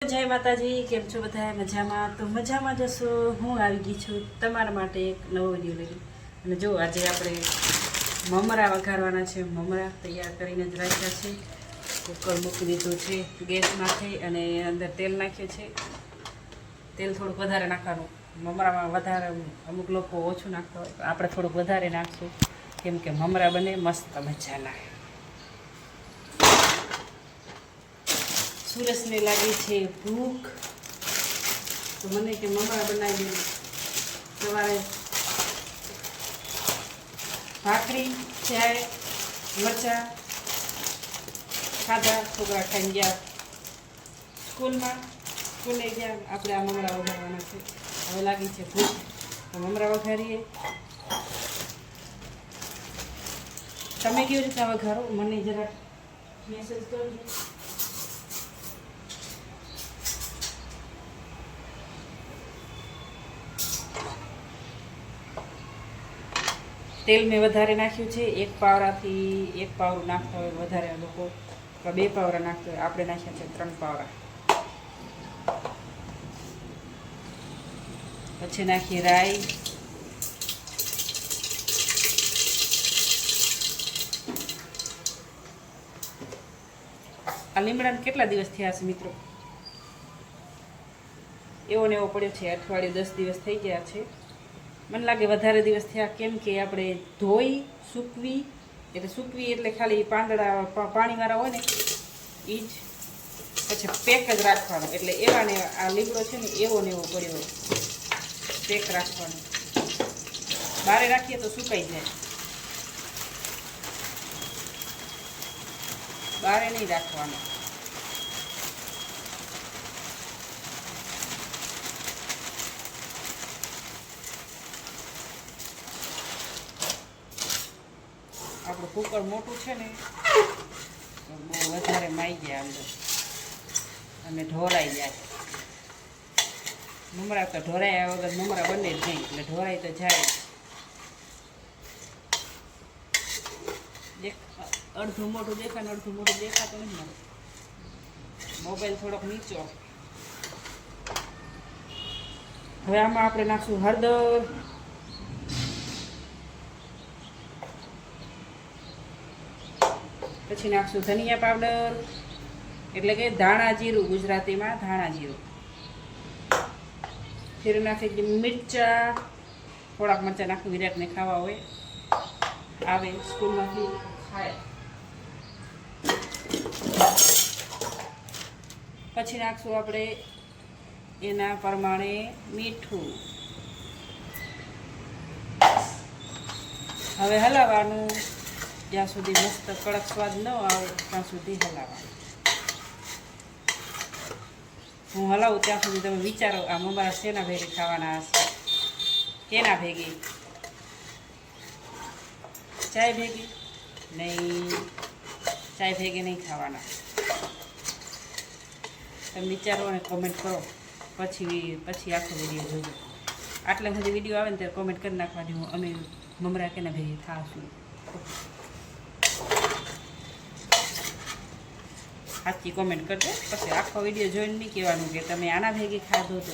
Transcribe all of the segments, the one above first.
જય માતાજી, કેમ છો બધા? મજામાં? તો મજામાં જશો. હું આવી ગઈ છું તમારા માટે એક નવો વિડીયો લઈ. અને જો આજે આપણે મમરા વઘારવાના છે. મમરા તૈયાર કરીને જ રાખ્યા છે. કુકર મૂકી દીધું છે ગેસમાંથી અને અંદર તેલ નાખ્યું છે. તેલ થોડુંક વધારે નાખવાનું. મમરામાં વધારે અમુક લોકો ઓછું નાખતા હોય, આપણે થોડુંક વધારે નાખશું કેમ કે મમરા બને મસ્ત મજાના. સુરેશને લાગી છે ભૂખ, તો મને કે મમરા બનાવી દે. સવારે ભાખરી ચાય મરચાં ખાધા, છોકરા ખાઈને ગયા સ્કૂલે ગયા. આપણે આ મમરા વઘારવાના છે. હવે લાગી છે ભૂખ, તો મમરા વઘારીએ. તમે કેવી રીતના વઘારો મને જરાક મેસેજ કરજો. તેલ મેં વધારે નાખ્યું છે. એક પાવરાથી એક પાવરું નાખતા હોય વધારે લોકો, 2 પાવરા નાખતા હોય. આપણે નાખ્યા છે 3 પાવરા. પછી નાખી રાઈ, આ લીમડાને કેટલા દિવસ થયા છે મિત્રો? એવો ને એવો પડ્યો છે. અઠવાડિયું 10 દિવસ થઈ ગયા છે. મને લાગે વધારે દિવસ થયા, કેમ કે આપણે ધોઈ સૂકવી એટલે ખાલી પાંદડા પાણીવાળા હોય ને એ જ પછી પેક જ રાખવાનો. એટલે એવા ને આ લીમડો છે ને એવો ને એવો પડ્યો પેક રાખવાનો. બારે રાખીએ તો સુકાઈ જાય, બારે નહીં રાખવાનો. આપણું કુકર મોટું છે ને તો બહુ વધારે માઈ જાય અંદર અને ઢોરાઈ જાય. મમરા તો ઢોરાયા વગર મમરા બને જ નહીં, એટલે ઢોરાઈ તો જાય. અડધું મોટું દેખાય ને અડધું મોટું દેખાતું નથી મારે. મોબાઈલ થોડોક નીચો. હવે આમાં આપણે નાખશું હળદર, પછી નાખશું ધનિયા પાવડર એટલે કે ધાણા જીરું, ગુજરાતીમાં ધાણા જીરું. ફેર નાખી દઈએ મિરચા, થોડાક મરચાં નાખું, વિરાટને ખાવા હોય આવે સ્કૂલમાંથી ખાય. પછી નાખશું આપણે એના પ્રમાણે મીઠું. હવે હલાવવાનું જ્યાં સુધી મસ્ત કડક સ્વાદ ન આવે ત્યાં સુધી હલાવવાનું. હું હલાવું ત્યાં સુધી તમે વિચારો આ મમરા શેના ભેગી ખાવાના હશે? કેના ભેગી? ચાય ભેગી નહીં, ચાય ભેગી નહીં ખાવાના. તમે વિચારો અને કોમેન્ટ કરો, પછી આખો વિડીયો જોજો. આટલે સુધી વિડીયો આવે ને ત્યારે કોમેન્ટ કરી નાખવાની, હું અમે મમરા કેના ભેગી ખાશું. સાચી કોમેન્ટ કરજો. પછી આખો વિડીયો જોઈને નહીં કહેવાનું કે તમે આના ભેગી ખાધો તો.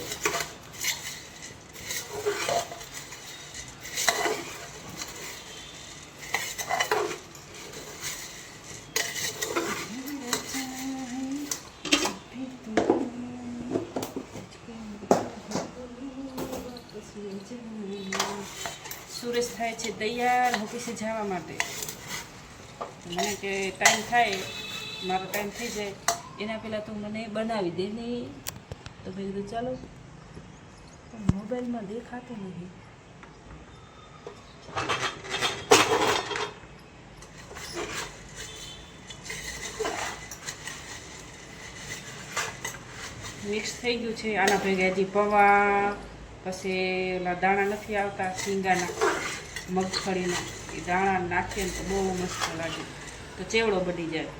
સુરેશ થાય છે તૈયાર ઓફિસે જવા માટે. મને કે ટાઈમ થાય, મારો ટાઈમ થઈ જાય એના પહેલાં તું મને બનાવી દે ને. તો મેં કીધું ચાલો, પણ મોબાઈલમાં દેખાતું નથી. મિક્સ થઈ ગયું છે. આના ભેગા હજી પૌવા, પછી ઓલા દાણા નથી આવતા શીંગાના, મગફળીના, એ દાણા નાખીએ ને તો બહુ મસ્ત લાગે. તો ચેવડો બની જાય.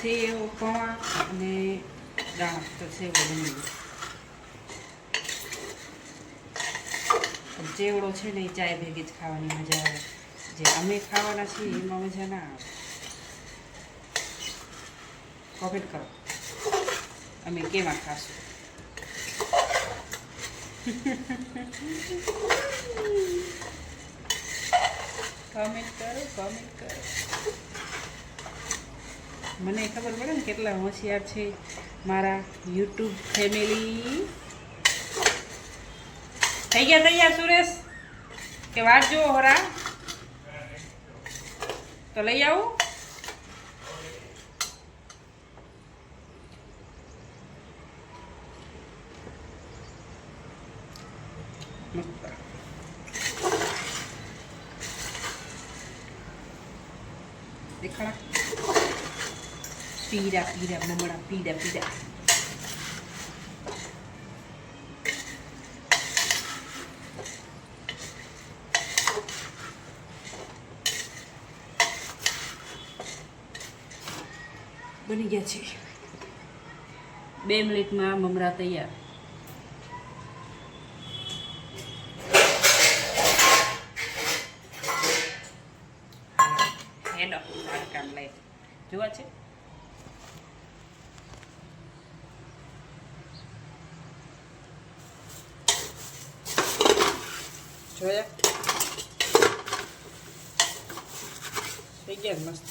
સેવ, પૌવા અને દાણા, તો સેવડો બની જાય. ચેવડો છે ને એ ચાય ભેગી જ ખાવાની મજા આવે. જે અમે ખાવાના છીએ એમાં મજા ના આવે. કોમેન્ટ કરો. અમે કેવા ખાશું. કોમેન્ટ કરો. મને ખબર પડે ને કેટલા હોશિયાર છે મારા યુટ્યુબ ફેમિલી. થઈ ગયા તૈયાર સુરેશ કે વાત જુઓ હરા તો લઈ આવું. દેખાડા પીડા મમડા પીડા બની ગયા છે. 2 મિનિટમાં મમરા તૈયાર. હેડો કામ લઈ જોવા છે. જોયા થઈ ગયા મસ્ત.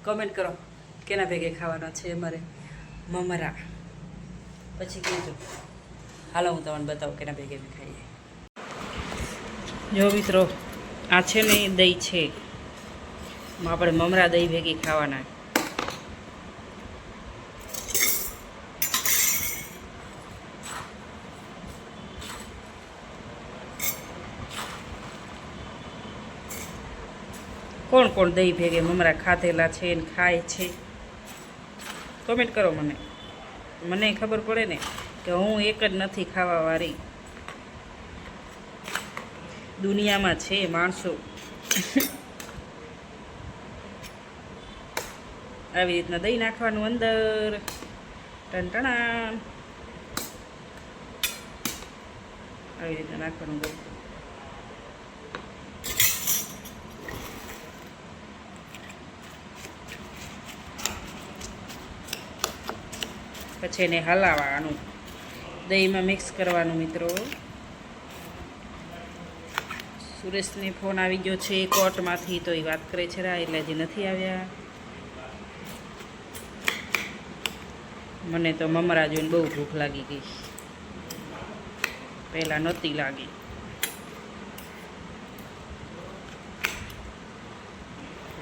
કમેન્ટ કરો કેના ભેગે ખાવાના છે અમારે મમરા. પછી કહેજો. હાલો હું તમને બતાવું કેના ભેગે ખાઈએ. જો મિત્રો આ છે ને દહીં છે, આપણે મમરા દહીં ભેગી ખાવાના. કોણ કોણ દહીં ભેગે મમરા ખાધેલા છે ને ખાય છે કમેન્ટ કરો. મને ખબર પડે ને કે હું એક જ નથી ખાવાવાળી. દુનિયામાં છે માણસો. આવી રીતના દહીં નાખવાનું અંદર. ટણટણા આવી રીતના નાખવાનું દહીં. પછી એને હલાવવાનું, દહીંમાં મિક્સ કરવાનું. મિત્રો સુરેશને ફોન આવી ગયો છે કોર્ટમાંથી, તો એ વાત કરે છે એટલે હજી નથી આવ્યા. મને તો મમરા જોઈને બહુ ભૂખ લાગી ગઈ, પહેલાં નહોતી લાગી.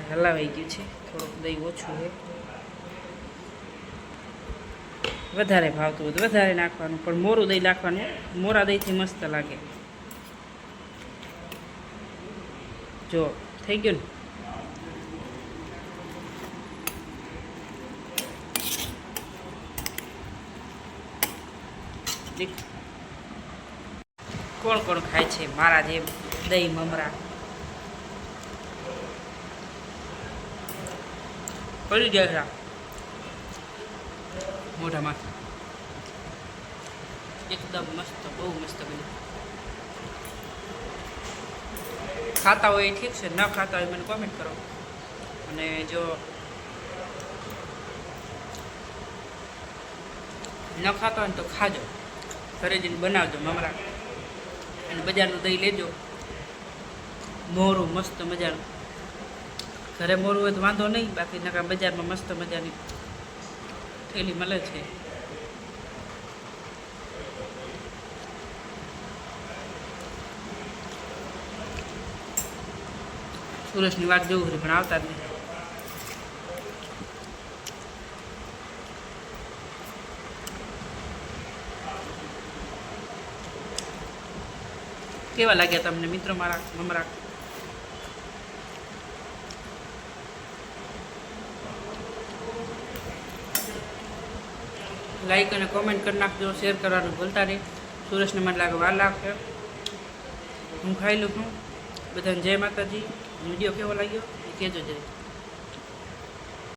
હલાવાઈ ગયું છે. થોડુંક દહીં ઓછું છે, વધારે ભાવતું હોય તો વધારે નાખવાનું, પણ મોરું દહીં નાખવાનું. મોરા દહીંથી મસ્ત લાગે. જો થઈ ગયું ને. કોણ કોણ ખાય છે મારા જેમ દહીં મમરા? પડી ગયા મોઢામાં. એકદમ મસ્ત, બહુ મસ્ત બન્યું. ખાતા હોય એ ઠીક છે, ન ખાતા હોય મને કોમેન્ટ કરો. અને જો ન ખાતા હોય ને તો ખાજો, ઘરે જઈને બનાવજો મમરા. અને બજારનું દહીં લેજો, મોરું મસ્ત મજાનું. ઘરે મોરું હોય તો વાંધો નહીં, બાકી નકા બજારમાં મસ્ત મજાની થેલી મળે છે. સુરેશની વાત જોવું છે પણ આવતા જ નહીં. કેવા લાગ્યા તમને મિત્રો મારા મમરા? લાઈક અને કોમેન્ટ કરી નાખજો, શેર કરવાનું ભૂલતા નહીં. સુરેશને મને લાગે વાર લાગશે. હું ખાઈ લઉં છું. બધાને જય માતાજી. વિડીયો કેવો લાગ્યો એ કહેજો જય.